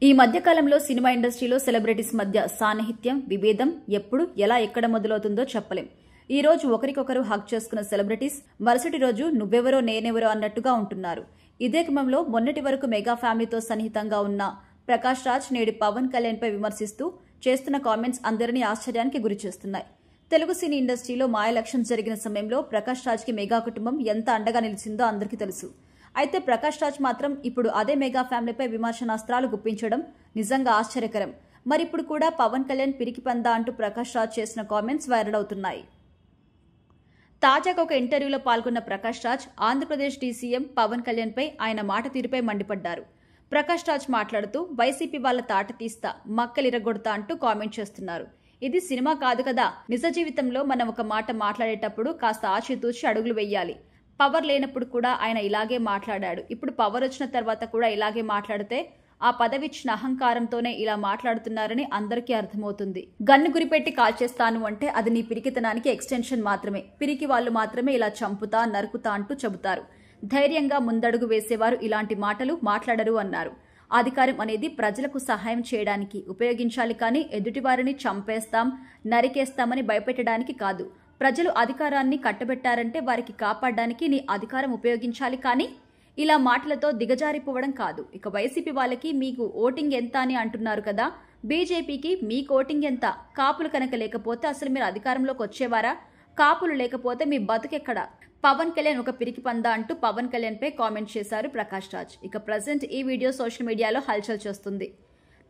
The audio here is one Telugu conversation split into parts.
ఈ మధ్యకాలంలో సినిమా ఇండస్ట్రీలో సెలబ్రిటీస్ మధ్య సాన్నిహిత్యం, విభేదం ఎప్పుడు ఎలా ఎక్కడ మొదలవుతుందో చెప్పలేం. ఈ రోజు ఒకరికొకరు హగ్ చేసుకున్న సెలబ్రిటీస్ మరుసటి రోజు నువ్వెవరో నేనెవరో అన్నట్టుగా ఉంటున్నారు. ఇదే క్రమంలో మొన్నటి వరకు మెగా ఫ్యామిలీతో సన్నిహితంగా ఉన్న ప్రకాష్ రాజ్ నేడు పవన్ కళ్యాణ్ పై విమర్శిస్తూ చేస్తున్న కామెంట్స్ అందరినీ ఆశ్చర్యానికి గురిచేస్తున్నాయి. తెలుగు సినీ ఇండస్ట్రీలో మాయ ఎలక్షన్ జరిగిన సమయంలో ప్రకాష్ రాజ్ కి మెగా కుటుంబం ఎంత అండగా నిలిచిందో అందరికీ తెలుసు. అయితే ప్రకాష్ రాజ్ మాత్రం ఇప్పుడు అదే మెగా ఫ్యామిలీపై విమర్శనాస్త్రాలు గుప్పించడం నిజంగా ఆశ్చర్యకరం. మరిప్పుడు కూడా పవన్ కళ్యాణ్ పిరికి పందా అంటూ ప్రకాష్ రాజ్ చేసిన కామెంట్స్ వైరల్ అవుతున్నాయి. తాజాగా ఒక ఇంటర్వ్యూలో పాల్గొన్న ప్రకాష్ రాజ్ ఆంధ్రప్రదేశ్ డీసీఎం పవన్ కళ్యాణ్ పై ఆయన మాట తీరుపై మండిపడ్డారు. ప్రకాష్ రాజ్ మాట్లాడుతూ వైసీపీ వాళ్ళ తాట తీస్తా, మక్కలిరగొడతా అంటూ కామెంట్ చేస్తున్నారు. ఇది సినిమా కాదు కదా, నిజ జీవితంలో మనం ఒక మాట మాట్లాడేటప్పుడు కాస్త ఆచితూచి అడుగులు వెయ్యాలి. పవర్ లేనప్పుడు కూడా ఆయన ఇలాగే మాట్లాడాడు. ఇప్పుడు పవర్ వచ్చిన తర్వాత కూడా ఇలాగే మాట్లాడితే ఆ పదవిచ్చిన అహంకారంతోనే ఇలా మాట్లాడుతున్నారని అందరికీ అర్థమవుతుంది. గన్ను గురిపెట్టి కాల్చేస్తాను అంటే అది నీ పిరికితనానికి ఎక్స్టెన్షన్ మాత్రమే. పిరికి వాళ్ళు మాత్రమే ఇలా చంపుతా, నరుకుతా అంటూ చెబుతారు. ధైర్యంగా ముందడుగు వేసేవారు ఇలాంటి మాటలు మాట్లాడరు అన్నారు. అధికారం అనేది ప్రజలకు సహాయం చేయడానికి ఉపయోగించాలి కానీ ఎదుటివారిని చంపేస్తాం, నరికేస్తామని భయపెట్టడానికి కాదు. ప్రజలు అధికారాన్ని కట్టబెట్టారంటే వారికి కాపాడడానికి నీ అధికారం ఉపయోగించాలి కానీ ఇలా మాటలతో దిగజారిపోవడం కాదు. ఇక వైసీపీ వాళ్ళకి మీకు ఓటింగ్ ఎంత అని అంటున్నారు కదా, బీజేపీకి మీకు ఓటింగ్ ఎంత? కాపులు కనుక లేకపోతే అసలు మీరు అధికారంలోకి వచ్చేవారా? కాపులు లేకపోతే మీ బతుకెక్కడా? పవన్ కళ్యాణ్ ఒక పిరికి పందా అంటూ పవన్ కళ్యాణ్ పై కామెంట్ చేశారు ప్రకాష్ రాజ్. ఇక ప్రజెంట్ ఈ వీడియో సోషల్ మీడియాలో హల్చల్ చేస్తుంది.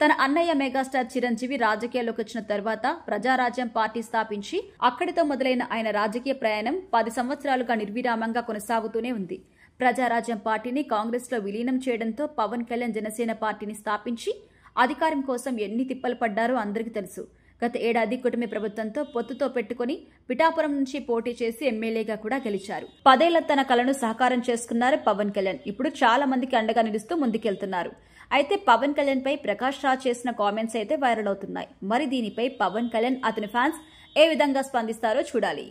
తన అన్నయ్య మెగాస్టార్ చిరంజీవి రాజకీయాల్లోకి వచ్చిన తర్వాత ప్రజారాజ్యం పార్టీ స్థాపించి అక్కడితో మొదలైన ఆయన రాజకీయ ప్రయాణం 10 సంవత్సరాలుగా నిర్విరామంగా కొనసాగుతూనే ఉంది. ప్రజారాజ్యం పార్టీని కాంగ్రెస్ లో విలీనం చేయడంతో పవన్ కళ్యాణ్ జనసేన పార్టీని స్థాపించి అధికారం కోసం ఎన్ని తిప్పలు పడ్డారో అందరికీ తెలుసు. గత ఏడాది కూటమి ప్రభుత్వంతో పొత్తుతో పెట్టుకుని పిఠాపురం నుంచి పోటీ చేసి ఎమ్మెల్యేగా కూడా గెలిచారు. 10 ఏళ్ల తన కలను సాకారం చేసుకున్నారు పవన్ కళ్యాణ్. ఇప్పుడు చాలా మందికి అండగా నిలుస్తూ ముందుకెళ్తున్నారు. అయితే పవన్ కళ్యాణ్ పై ప్రకాష్ రాజ్ చేసిన కామెంట్స్ అయితే వైరల్ అవుతున్నాయి. మరి దీనిపై పవన్ కళ్యాణ్, అతని ఫ్యాన్స్ ఏ విధంగా స్పందిస్తారో చూడాలి.